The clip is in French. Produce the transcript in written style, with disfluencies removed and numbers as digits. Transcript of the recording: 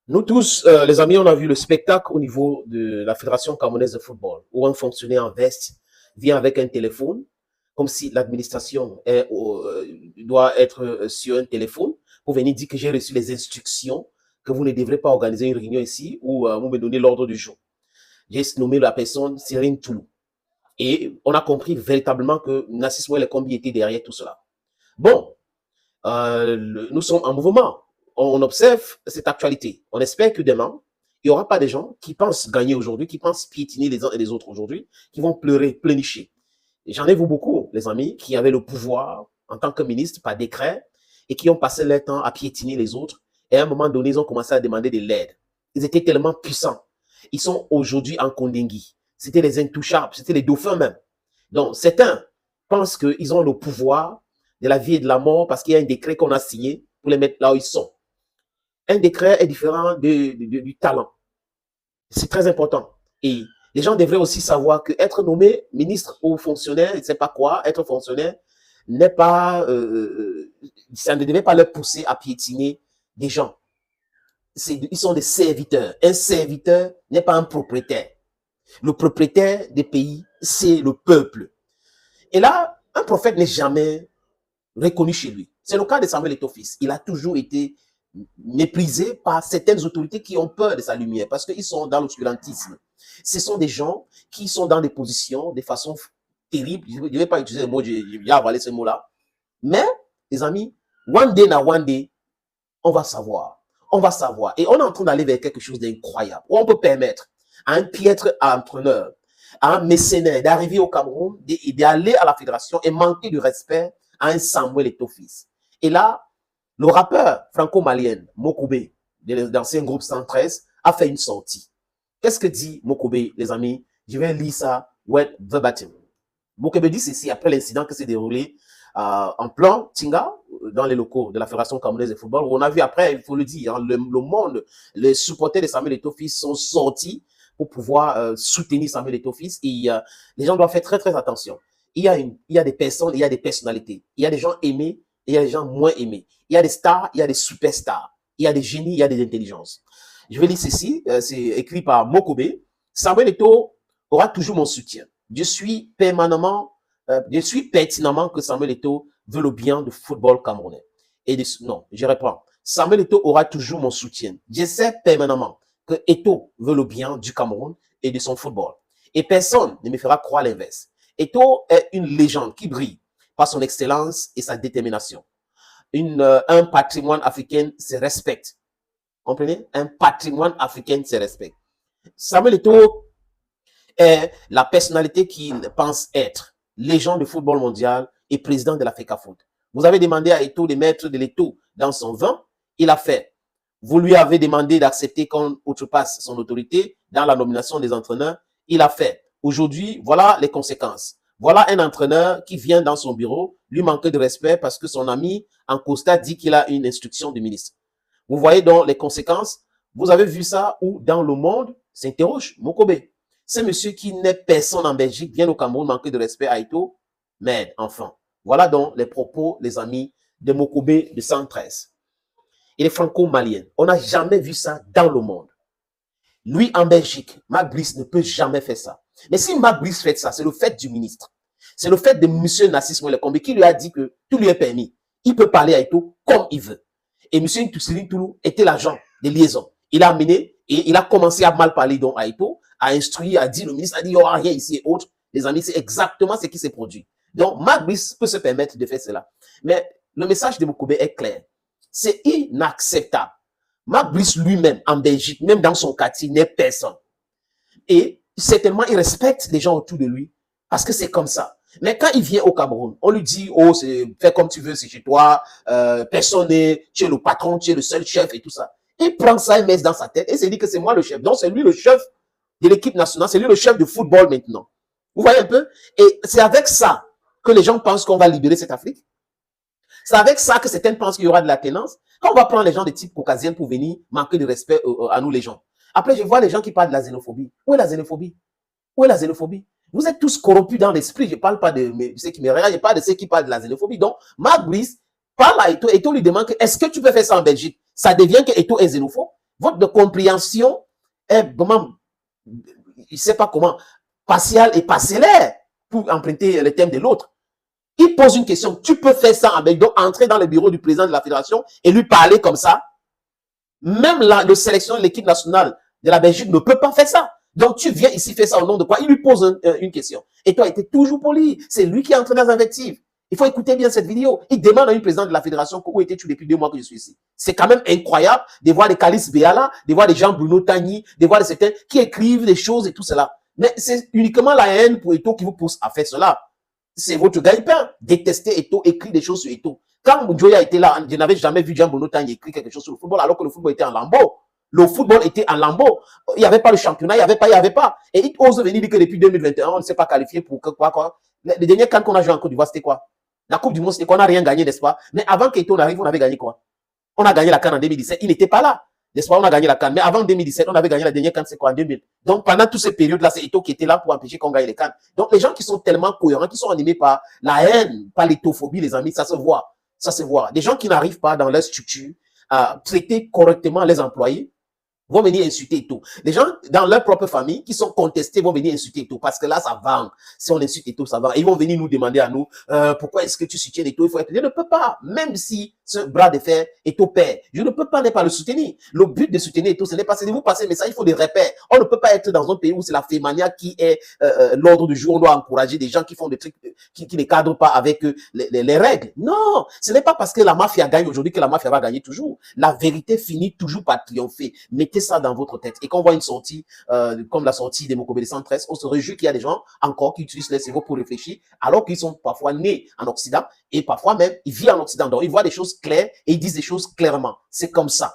Nous tous, les amis, on a vu le spectacle au niveau de la Fédération camerounaise de football, où un fonctionnaire en veste vient avec un téléphone, comme si l'administration doit être sur un téléphone, pour venir dire que j'ai reçu les instructions, que vous ne devrez pas organiser une réunion ici, ou vous me donnez l'ordre du jour. J'ai nommé la personne Cyrine Toulou. Et on a compris véritablement que Nassis Ouel Kombi était derrière tout cela. Bon, nous sommes en mouvement. On observe cette actualité. On espère que demain, il n'y aura pas des gens qui pensent gagner aujourd'hui, qui pensent piétiner les uns et les autres aujourd'hui, qui vont pleurer, pleurnicher. J'en ai vu beaucoup, les amis, qui avaient le pouvoir en tant que ministre par décret et qui ont passé leur temps à piétiner les autres. Et à un moment donné, ils ont commencé à demander de l'aide. Ils étaient tellement puissants. Ils sont aujourd'hui en Kondengui. C'était les intouchables, c'était les dauphins même. Donc, certains pensent qu'ils ont le pouvoir de la vie et de la mort parce qu'il y a un décret qu'on a signé pour les mettre là où ils sont. Un décret est différent du talent. C'est très important. Et les gens devraient aussi savoir que être nommé ministre ou fonctionnaire, je ne sais pas quoi, être fonctionnaire, n'est pas, ça ne devait pas leur pousser à piétiner des gens. Ils sont des serviteurs. Un serviteur n'est pas un propriétaire. Le propriétaire des pays, c'est le peuple. Et là, un prophète n'est jamais reconnu chez lui. C'est le cas de Samuel Eto'o-Fils. Il a toujours été méprisé par certaines autorités qui ont peur de sa lumière parce qu'ils sont dans l'obscurantisme. Ce sont des gens qui sont dans des positions de façon terrible. Je ne vais pas utiliser le mot, j'ai avalé ce mot-là. Mais, les amis, one day, on va savoir. On va savoir. Et on est en train d'aller vers quelque chose d'incroyable. Où on peut permettre à un piètre entraîneur, à un mécénaire d'arriver au Cameroun, d'aller à la fédération et manquer de respect à un Samuel Eto'o-Fils. Et là, le rappeur franco-malien Mokobe, de l'ancien groupe 113, a fait une sortie. Qu'est-ce que dit Mokobe, les amis? Je vais lire ça, ouais, verbatim. Mokobe dit ceci après l'incident qui s'est déroulé en plan Tinga, dans les locaux de la Fédération camerounaise de football. On a vu après, il faut le dire, le monde, les supporters de Samuel Eto'o-Fils sont sortis pour pouvoir soutenir Samuel Eto'o-Fils. Et les gens doivent faire très, très attention. Il y a des personnes, il y a des personnalités. Il y a des gens aimés et il y a des gens moins aimés. Il y a des stars, il y a des superstars. Il y a des génies, il y a des intelligences. Je vais lire ceci, c'est écrit par Mokobe. Samuel Eto'o aura toujours mon soutien. Je suis pertinemment que Samuel Eto'o veut le bien du football camerounais. Non, je reprends. Samuel Eto'o aura toujours mon soutien. Je sais permanemment que Eto'o veut le bien du Cameroun et de son football. Et personne ne me fera croire l'inverse. Eto'o est une légende qui brille par son excellence et sa détermination. Un patrimoine africain se respecte. Comprenez? Un patrimoine africain se respecte. Samuel Eto'o est la personnalité qu'il pense être. Légende du football mondial et président de la FECAFOOT. Vous avez demandé à Eto'o de mettre de l'Eto'o dans son vin. Il a fait. Vous lui avez demandé d'accepter qu'on outrepasse son autorité dans la nomination des entraîneurs. Il a fait. Aujourd'hui, voilà les conséquences. Voilà un entraîneur qui vient dans son bureau, lui manque de respect parce que son ami en Costa dit qu'il a une instruction du ministre. Vous voyez donc les conséquences. Vous avez vu ça où dans le monde s'interroge Mokobe. C'est monsieur qui n'est personne en Belgique, vient au Cameroun manquer de respect à Eto'o. Mais enfin, voilà donc les propos, les amis, de Mokobe de 113. Il est franco-malien. On n'a jamais vu ça dans le monde. Lui, en Belgique, Marc Brice ne peut jamais faire ça. Mais si Marc Brice fait ça, c'est le fait du ministre. C'est le fait de M. Nassis Ouel Kombi qui lui a dit que tout lui est permis. Il peut parler à Eto'o comme il veut. Et M. Cyrine Toulou était l'agent de liaison. Il a amené et il a commencé à mal parler donc à Eto'o, à instruire, à dire, le ministre a dit, il n'y aura rien ici et autres. Les amis, c'est exactement ce qui s'est produit. Donc, Marc Brice peut se permettre de faire cela. Mais le message de Mokobe est clair. C'est inacceptable. Marc Brice lui-même, en Belgique, même dans son quartier, n'est personne. Et certainement, il respecte les gens autour de lui parce que c'est comme ça. Mais quand il vient au Cameroun, on lui dit, oh, fais comme tu veux, c'est chez toi, personne n'est, tu es le patron, tu es le seul chef et tout ça. Il prend ça et met dans sa tête et se dit que c'est moi le chef. Donc, c'est lui le chef de l'équipe nationale, c'est lui le chef de football maintenant. Vous voyez un peu? Et c'est avec ça que les gens pensent qu'on va libérer cette Afrique. C'est avec ça que certains pensent qu'il y aura de la tenance. Quand on va prendre les gens de type caucasien pour venir manquer de respect à nous les gens. Après, je vois les gens qui parlent de la xénophobie. Où est la xénophobie? Où est la xénophobie? Vous êtes tous corrompus dans l'esprit. Je ne parle pas de ceux qui me regardent, je parle de ceux qui parlent de la xénophobie. Donc, Marc Brice parle à Eto'o. Eto'o lui demande est-ce que tu peux faire ça en Belgique? Ça devient que Eto'o est xénophobe. Votre compréhension est vraiment, je ne sais pas comment, partielle et parcellaire pour emprunter le thème de l'autre. Il pose une question, tu peux faire ça avec, donc entrer dans le bureau du président de la fédération et lui parler comme ça. Même le sélection de l'équipe nationale de la Belgique ne peut pas faire ça. Donc tu viens ici faire ça au nom de quoi? Il lui pose une question. Et toi, il était toujours poli. C'est lui qui est entré dans l'invective. Il faut écouter bien cette vidéo. Il demande à une présidente de la fédération où étais-tu depuis 2 mois que je suis ici. C'est quand même incroyable de voir des Calice Béala, de voir des Jean-Bruno Tagny, de voir certains qui écrivent des choses et tout cela. Mais c'est uniquement la haine pour Eto'o qui vous pousse à faire cela. C'est votre gagne-pain. Détester Eto'o, écrire des choses sur Eto'o. Quand Joya était là, je n'avais jamais vu Jean-Bruno Tagny écrire quelque chose sur le football alors que le football était en lambeaux. Le football était en lambeaux. Il n'y avait pas le championnat, il n'y avait pas. Et il ose venir dire que depuis 2021, on ne s'est pas qualifié pour quoi. Le dernier camp qu'on a joué en Côte d'Ivoire, c'était quoi? La Coupe du Monde, c'était qu'on n'a rien gagné, n'est-ce pas? Mais avant qu'Eto'o arrive, on avait gagné quoi? On a gagné la CAN en 2017. Il n'était pas là. N'est-ce pas? On a gagné la CAN. Mais avant 2017, on avait gagné la dernière CAN, c'est quoi? En 2000. Donc, pendant toutes ces périodes-là, c'est Eto'o qui était là pour empêcher qu'on gagne les CAN. Donc, les gens qui sont tellement cohérents, qui sont animés par la haine, par l'étophobie, les amis, ça se voit. Ça se voit. Des gens qui n'arrivent pas dans leur structure à traiter correctement les employés, vont venir insulter Eto'o. Les gens dans leur propre famille qui sont contestés vont venir insulter Eto'o parce que là, ça vend. Si on insulte Eto'o, ça va. Ils vont venir nous demander à nous pourquoi est-ce que tu soutiens Eto'o. Il faut être. Je ne peux pas, même si ce bras de fer Eto'o perd, je ne peux pas ne pas le soutenir. Le but de soutenir Eto'o, ce n'est pas de vous passer mais ça, il faut des repères. On ne peut pas être dans un pays où c'est la fémania qui est l'ordre du jour. On doit encourager des gens qui font des trucs qui ne cadrent pas avec les règles. Non, ce n'est pas parce que la mafia gagne aujourd'hui que la mafia va gagner toujours. La vérité finit toujours par triompher. Mettez ça dans votre tête. Et quand on voit une sortie, comme la sortie des Mokobé 113, on se réjouit qu'il y a des gens encore qui utilisent les cerveaux pour réfléchir, alors qu'ils sont parfois nés en Occident et parfois même ils vivent en Occident. Donc ils voient des choses claires et ils disent des choses clairement. C'est comme ça.